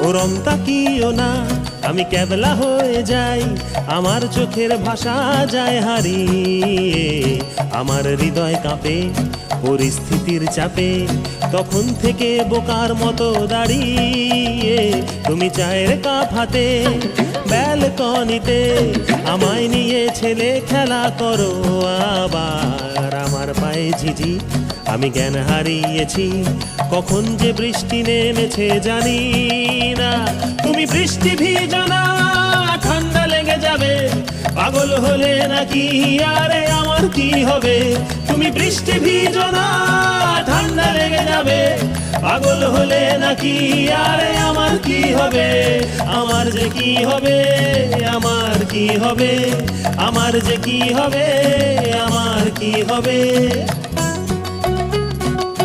ওরম তাকিও না, আমি ক্যাবলা হয়ে যাই, আমার চোখের ভাষা যায় হারিয়ে। আমার হৃদয় কাঁপে পরিস্থিতির চাপে, তখন থেকে বোকার মতো দাঁড়িয়ে। তুমি চায়ের কাপ হাতে ব্যালকনিতে আমায় নিয়ে ছেলে খেলা করো আবার। আমার পায়ে ঝিঝি, আমি জ্ঞান হারিয়েছি, কখন যে বৃষ্টি নেমেছে জানি না। তুমি বৃষ্টি ভিজো না, ঠান্ডা লেগে যাবে, পাগল হলে নাকি আরে আমার কি হবে? তুমি বৃষ্টি ভিজো না, ঠান্ডা লেগে যাবে, পাগল হলে নাকি আরে আমার কি হবে? আমার যে কি হবে, আমার কি হবে, আমার যে কি হবে, আমার কি হবে।